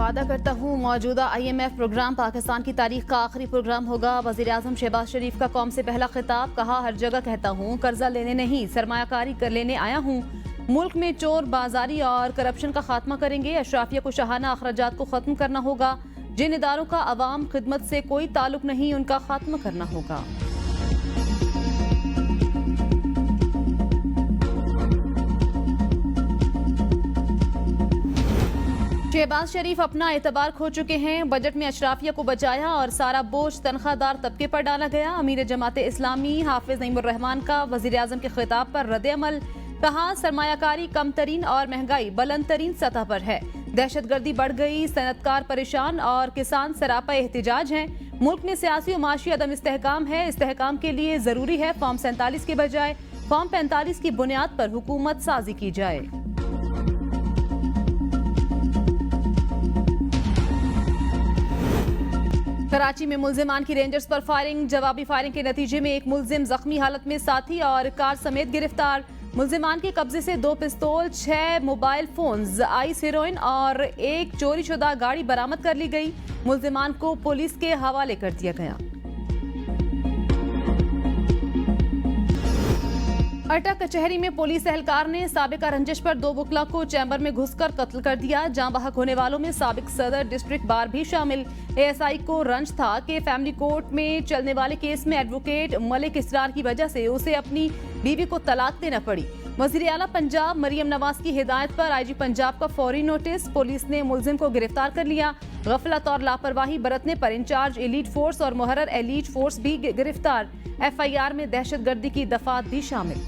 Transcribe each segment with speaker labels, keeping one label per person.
Speaker 1: वादा करता हूँ मौजूदा IMF प्रोग्राम पाकिस्तान की तारीख का आखिरी प्रोग्राम होगा। वज़ीर-ए-आज़म शहबाज शरीफ का कौम से पहला खिताब। कहा, हर जगह कहता हूँ कर्जा लेने नहीं सरमायाकारी कर लेने आया हूँ। मुल्क में चोर बाजारी और करप्शन का खात्मा करेंगे। अशराफिया को शाहाना अखराजात को खत्म करना होगा। जिन इदारों का अवाम खिदमत से कोई ताल्लुक नहीं, उनका खात्मा करना होगा। शहबाज शरीफ अपना एतबार खो चुके हैं। बजट में अशराफिया को बचाया और सारा बोझ तनख्वाहदार तबके पर डाला गया। अमीर जमात इस्लामी हाफिज नईमुर्रहमान का वज़ीर-ए-आज़म के खिताब पर रद्द-ए-अमल। कहा, सरमायाकारी कम तरीन और महंगाई बुलंद तरीन सतह पर है। दहशतगर्दी बढ़ गई, सनतकार परेशान और किसान सरापा एहतिजाज हैं। मुल्क में सियासी और माशी अदम इस्तेहकाम है। इस्तेहकाम के लिए जरूरी है फॉर्म 47 के बजाय फॉर्म 45 की बुनियाद पर हुकूमत साजी की जाए। कराची में मुल्जिमान की रेंजर्स पर फायरिंग। जवाबी फायरिंग के नतीजे में एक मुल्जिम जख्मी हालत में, साथी और कार समेत गिरफ्तार। मुल्जिमान के कब्जे से 2 पिस्तौल, 6 मोबाइल फोन्स, आइस हेरोइन और एक चोरी शुदा गाड़ी बरामद कर ली गई। मुल्जिमान को पुलिस के हवाले कर दिया गया। अटक कचहरी में पुलिस एहलकार ने साबिका रंजिश पर 2 वकला को चैम्बर में घुसकर कत्ल कर दिया। जाँ बहक होने वालों में साबिक सदर डिस्ट्रिक्ट बार भी शामिल। ASI को रंज था कि फैमिली कोर्ट में चलने वाले केस में एडवोकेट मलिक इसरार की वजह से उसे अपनी बीवी को तलाक देना पड़ी। वज़ीर आला पंजाब मरियम नवाज की हिदायत पर IG पंजाब का फौरी नोटिस। पुलिस ने मुल्जिम को गिरफ्तार कर लिया। गफलत और लापरवाही बरतने पर इंचार्ज एलीट फोर्स और मुहर्रर एलीट फोर्स भी गिरफ्तार। FIR में दहशतगर्दी की दफात भी शामिल।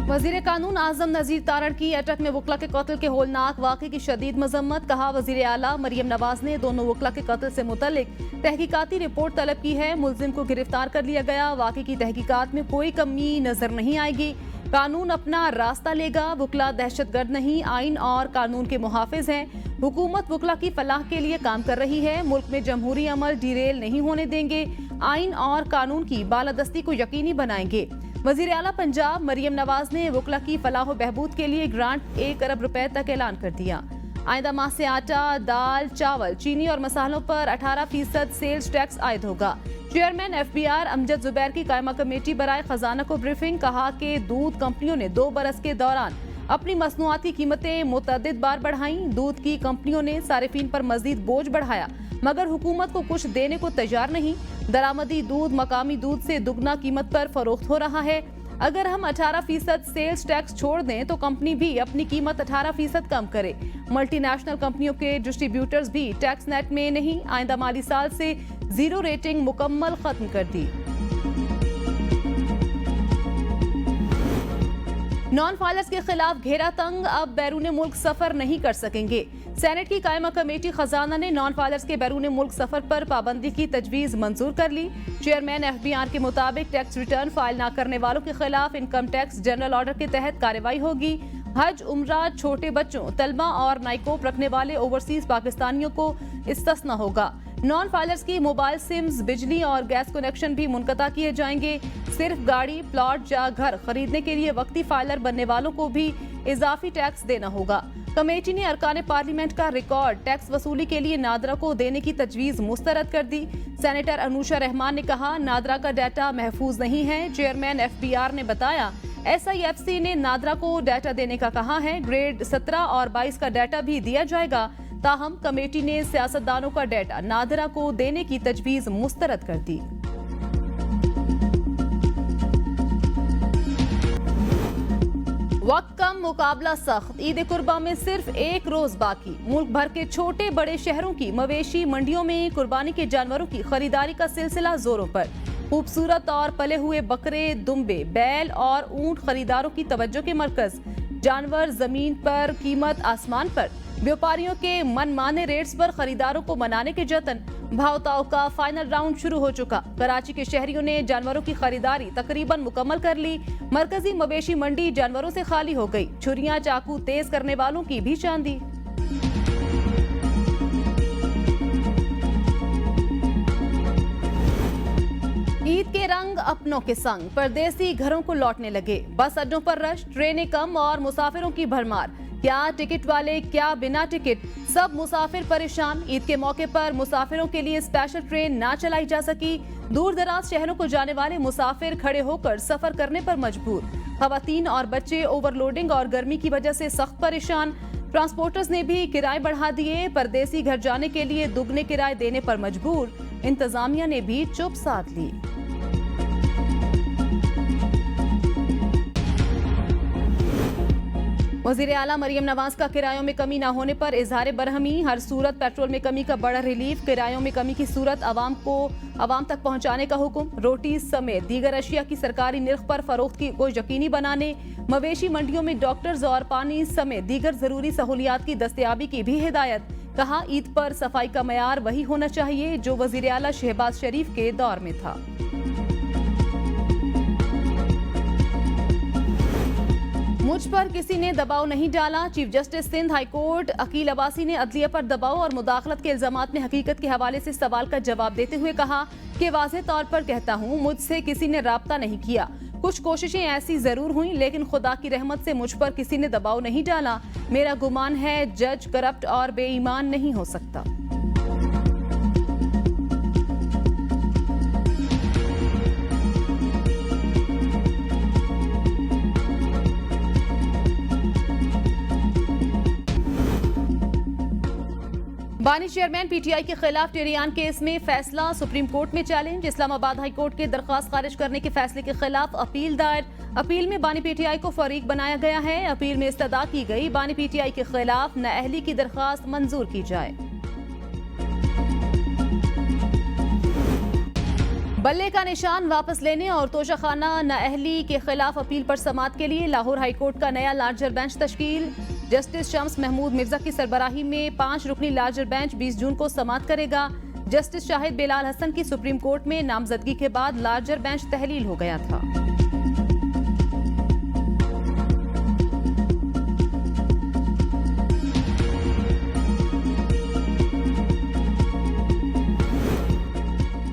Speaker 1: वज़ीर कानून आजम नज़ीर तारण की अटक में वकला के कत्ल के होलनाक वाक़े की शदीद मजम्मत। कहा, वज़ीर आला मरियम नवाज ने दोनों वकला के कत्ल से मुतल्लिक तहकीकाती रिपोर्ट तलब की है। मुल्जिम को गिरफ्तार कर लिया गया। वाक़े की तहकीकात में कोई कमी नजर नहीं आएगी। कानून अपना रास्ता लेगा। वकला दहशतगर्द नहीं, आइन और कानून के मुहाफिज हैं। हुकूमत वकला की फलाह के लिए काम कर रही है। मुल्क में जमहूरी अमल डिरेल नहीं होने देंगे। आइन और कानून की बालादस्ती को यकीनी बनाएंगे। वज़ीर आला पंजाब मरियम नवाज ने वकला की फलाह बहबूद के लिए ग्रांट 1 अरब रुपए तक ऐलान कर दिया। आइंदा माह से आटा, दाल, चावल, चीनी और मसालों पर 18% सेल्स टैक्स आयद होगा। चेयरमैन FBR अमजद जुबैर की कायमा कमेटी बराए खजाना को ब्रीफिंग। कहा कि दूध कंपनियों ने 2 बरस के दौरान अपनी मसनूआती कीमतें मुतअद्दिद बार बढ़ाई। दूध की कंपनियों ने सारिफीन पर मजीद बोझ बढ़ाया, मगर हुकूमत को कुछ देने को तैयार नहीं। दरामदी दूध मकामी दूध से दुगना कीमत पर फरोख्त हो रहा है। अगर हम 18% सेल्स टैक्स छोड़ दें तो कंपनी भी अपनी कीमत 18% कम करे। मल्टीनेशनल कंपनियों के डिस्ट्रीब्यूटर्स भी टैक्स नेट में नहीं। आइंदा माली साल से 0 रेटिंग मुकम्मल खत्म कर दी। नॉन फाइलर्स के खिलाफ घेरा तंग। अब बैरून मुल्क सफर नहीं कर सकेंगे। सेनेट की कायमा कमेटी खजाना ने नॉन फाइलर्स के बैरून मुल्क सफर पर पाबंदी की तजवीज मंजूर कर ली। चेयरमैन FBR के मुताबिक टैक्स रिटर्न फाइल न करने वालों के खिलाफ इनकम टैक्स जनरल ऑर्डर के तहत कार्रवाई होगी। हज, उम्रा, छोटे बच्चों, तलबा और नाइकोप रखने वाले ओवरसीज पाकिस्तानियों को इस्तिस्ना होगा। नॉन फाइलर्स की मोबाइल सिम्स, बिजली और गैस कनेक्शन भी मुनक़ता किए जाएंगे। सिर्फ गाड़ी, प्लॉट या घर खरीदने के लिए वक्ती फाइलर बनने वालों को भी इजाफी टैक्स देना होगा। कमेटी ने अरकान पार्लियामेंट का रिकॉर्ड टैक्स वसूली के लिए नादरा को देने की तजवीज मुस्तरद कर दी। सेनेटर अनूशा रहमान ने कहा, नादरा का डाटा महफूज नहीं है। चेयरमैन FBR ने बताया, SIFC ने नादरा को डाटा देने का कहा है। ग्रेड 17 और 22 का डाटा भी दिया जाएगा। ताहम कमेटी ने सियासतदानों का डाटा नादरा को देने की तजवीज मुस्तरद कर दी। वक्त कम, मुकाबला सख्त। ईद कुर्बा में सिर्फ 1 रोज बाकी। मुल्क भर के छोटे बड़े शहरों की मवेशी मंडियों में कुर्बानी के जानवरों की खरीदारी का सिलसिला जोरों पर। खूबसूरत और पले हुए बकरे, दुम्बे, बैल और ऊंट खरीदारों की तवज्जो के मरकज। जानवर जमीन पर, कीमत आसमान पर। व्यापारियों के मनमाने रेट्स पर खरीदारों को मनाने के जतन। भाव-ताव का फाइनल राउंड शुरू हो चुका। कराची के शहरियों ने जानवरों की खरीदारी तकरीबन मुकम्मल कर ली। मरकजी मवेशी मंडी जानवरों से खाली हो गई। छुरियां चाकू तेज करने वालों की भी चांदी। ईद के रंग अब अपनों के संग परदेसी घरों को लौटने लगे। बस अड्डों पर रश, ट्रेनें कम और मुसाफिरों की भरमार। क्या टिकट वाले, क्या बिना टिकट, सब मुसाफिर परेशान। ईद के मौके पर मुसाफिरों के लिए स्पेशल ट्रेन ना चलाई जा सकी। दूर दराज शहरों को जाने वाले मुसाफिर खड़े होकर सफर करने पर मजबूर। खवातीन और बच्चे ओवरलोडिंग और गर्मी की वजह से सख्त परेशान। ट्रांसपोर्टर्स ने भी किराए बढ़ा दिए। परदेसी घर जाने के लिए दुगने किराए देने पर मजबूर। इंतजामिया ने भी चुप साध ली। वजीर आला मरियम नवाज का किरायों में कमी न होने पर इजहार बरहमी। हर सूरत पेट्रोल में कमी का बड़ा रिलीफ। किरायों में कमी की सूरत आवाम तक पहुंचाने का हुक्म। रोटी समेत दीगर अशिया की सरकारी निर्ख पर फरोख्त को यकीनी बनाने। मवेशी मंडियों में डॉक्टर्स और पानी समेत दीगर जरूरी सहूलियात की दस्तयाबी की भी हिदायत। कहा, ईद पर सफाई का मयार वही होना चाहिए जो वजीर आला शहबाज शरीफ के दौर में था। मुझ पर किसी ने दबाव नहीं डाला। Chief justice Sindh high court Aqeel Abbasi ने अदलिया पर दबाव और मुदाखलत के इल्जामात में हकीकत के हवाले से सवाल का जवाब देते हुए कहा कि वाज़ेह तौर पर कहता हूं, मुझसे किसी ने राब्ता नहीं किया। कुछ कोशिशें ऐसी जरूर हुई, लेकिन खुदा की रहमत से मुझ पर किसी ने दबाव नहीं डाला। मेरा गुमान है जज करप्ट और बेईमान नहीं हो सकता। बानी चेयरमैन पीटीआई के खिलाफ टेरियान केस में फैसला। सुप्रीम कोर्ट में चैलेंज। इस्लामाबाद हाई कोर्ट के दरख्वास्त खारिज करने के फैसले के खिलाफ अपील दायर। अपील में बानी पीटीआई को फरीक बनाया गया है। अपील में इस्तदा की गई बानी पीटीआई के खिलाफ नाअहली की दरख्वास्त मंजूर की जाए। बल्ले का निशान वापस लेने और तोशाखाना नाअहली के खिलाफ अपील पर समाअत के लिए लाहौर हाई कोर्ट का नया लार्जर बेंच तश्कील। जस्टिस शम्स महमूद मिर्जा की सरबराही में 5 रुकनी लार्जर बेंच 20 जून को समाअत करेगा। जस्टिस शाहिद बेलाल हसन की सुप्रीम कोर्ट में नामजदगी के बाद लार्जर बेंच तहलील हो गया था।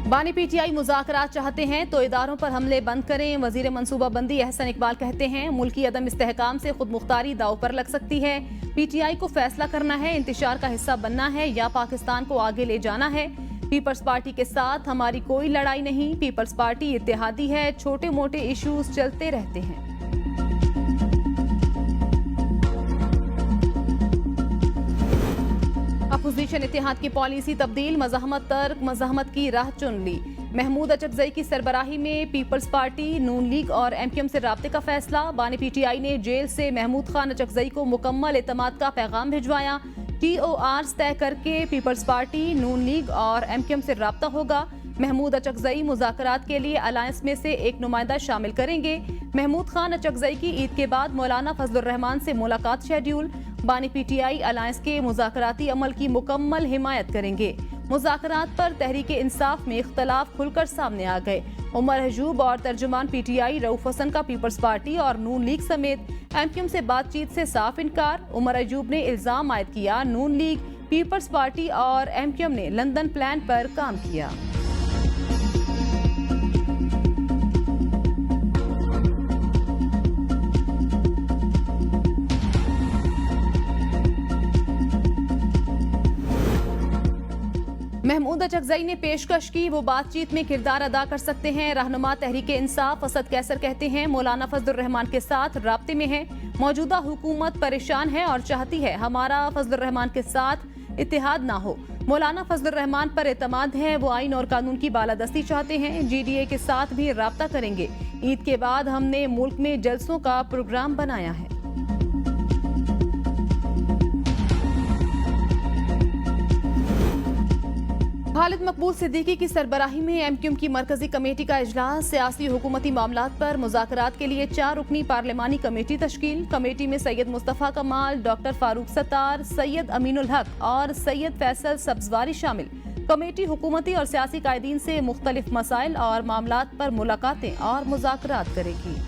Speaker 1: बानी पीटीआई मुज़ाकरात चाहते हैं तो इदारों पर हमले बंद करें। वजीर मंसूबाबंदी एहसन इकबाल कहते हैं, मुल्की अदम इस्तेहकाम से खुद मुख्तारी दाव पर लग सकती है। पीटीआई को फैसला करना है, इंतशार का हिस्सा बनना है या पाकिस्तान को आगे ले जाना है। पीपल्स पार्टी के साथ हमारी कोई लड़ाई नहीं। पीपल्स पार्टी इत्तेहादी है। छोटे मोटे इश्यूज चलते रहते हैं। अपोजिशन इत्तेहाद की पॉलिसी तब्दील। मज़ाहमत तर्क, मज़ाहमत की राह चुन ली। महमूद अचकजई की सरबराही में पीपल्स पार्टी, नून लीग और एमक्यूएम से राब्ते का फैसला। बानी पीटीआई ने जेल से महमूद खान अचकजई को मुकम्मल एतमाद का पैगाम भिजवाया। टीओआर तय करके पीपल्स पार्टी, नून लीग और एमक्यूएम से राब्ता होगा। महमूद अचकजई मुज़ाकरात के लिए अलायंस में से एक नुमाइंदा शामिल करेंगे। महमूद खान अचकजई की ईद के बाद मौलाना फजलुर रहमान से मुलाकात शेड्यूल। बानी पीटीआई अलायंस के मुज़ाकराती अमल की मुकम्मल हिमायत करेंगे। मुज़ाकरात पर तहरीक इंसाफ में इख्तलाफ खुलकर सामने आ गए। उमर हजूब और तर्जुमान पीटीआई रऊफ हसन का पीपल्स पार्टी और नून लीग समेत एमक्यूएम से बातचीत से साफ इनकार। उमर हजूब ने इल्जाम आयद किया, नून लीग, पीपल्स पार्टी और एमक्यूएम ने लंदन प्लान पर काम किया। महमूद अचकजई ने पेशकश की वो बातचीत में किरदार अदा कर सकते हैं। रहनुमा तहरीक इंसाफ असद कैसर कहते हैं, मौलाना फजलुर रहमान के साथ राब्ते में है। मौजूदा हुकूमत परेशान है और चाहती है हमारा फजलुर रहमान के साथ इत्तेहाद ना हो। मौलाना फजलुर रहमान पर एतमाद है। वो आइन और कानून की बालादस्ती चाहते हैं। जीडीए के साथ भी राब्ता करेंगे। ईद के बाद हमने मुल्क में जलसों का प्रोग्राम बनाया है। खालिद मकबूल सिद्दीकी की सरबराही में एमक्यूएम की मरकजी कमेटी का इजलास। सियासी हुकूमती मामलात पर मुज़ाकरात के लिए 4 रुकनी पार्लिमानी कमेटी तश्कील। कमेटी में सैयद मुस्तफ़ा कमाल, डॉक्टर फारूक सत्तार, सैयद अमीनुल हक और सैयद फैसल सब्जवारी शामिल। कमेटी हुकूमती और सियासी कायदीन से मुख्तलिफ मसाइल और मामलात पर मुलाकातें और मुज़ाकरात करेगी।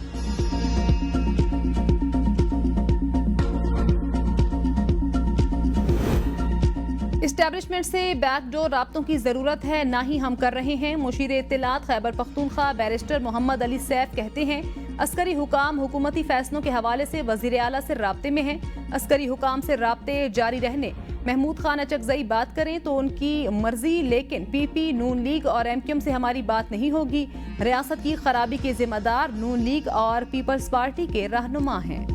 Speaker 1: इस्टेब्लिशमेंट से बैकडोर राब्तों की जरूरत है, ना ही हम कर रहे हैं। मुशीर इत्तलात खैबर पख्तूनख्वा बैरिस्टर मोहम्मद अली सैफ कहते हैं, अस्करी हुकाम हुकूमती फैसलों के हवाले से वजीर आला से राब्ते में हैं। अस्करी हुकाम से राब्ते जारी रहने। महमूद खान अचकजई बात करें तो उनकी मर्जी, लेकिन पीपी, नून लीग और एमक्यूएम से हमारी बात नहीं होगी। रियासत की खराबी के जिम्मेदार नून लीग और पीपल्स पार्टी के रहनुमा हैं।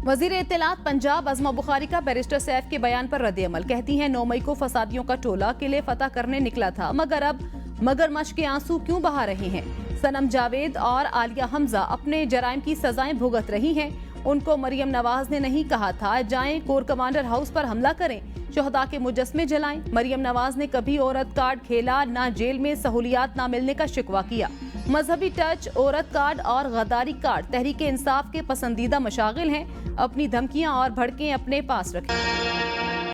Speaker 1: वजीर इत्तलात पंजाब अज़मा बुखारी का बैरिस्टर सैफ के बयान पर रद्द-ए-अमल। कहती हैं 9 मई को फसादियों का टोला किले फतह करने निकला था, मगर अब मगरमच्छ के आंसू क्यों बहा रहे हैं। सनम जावेद और आलिया हमजा अपने जराइम की सजाएं भुगत रही हैं। उनको मरियम नवाज ने नहीं कहा था जाएं कोर कमांडर हाउस पर हमला करें, शोहदा के मुजस्मे जलाएं। मरियम नवाज ने कभी औरत कार्ड खेला, ना जेल में सहूलियात ना मिलने का शिकवा किया। मजहबी टच, औरत कार्ड और गद्दारी कार्ड तहरीक इंसाफ के पसंदीदा मशागिल हैं। अपनी धमकियां और भड़कें अपने पास रखें।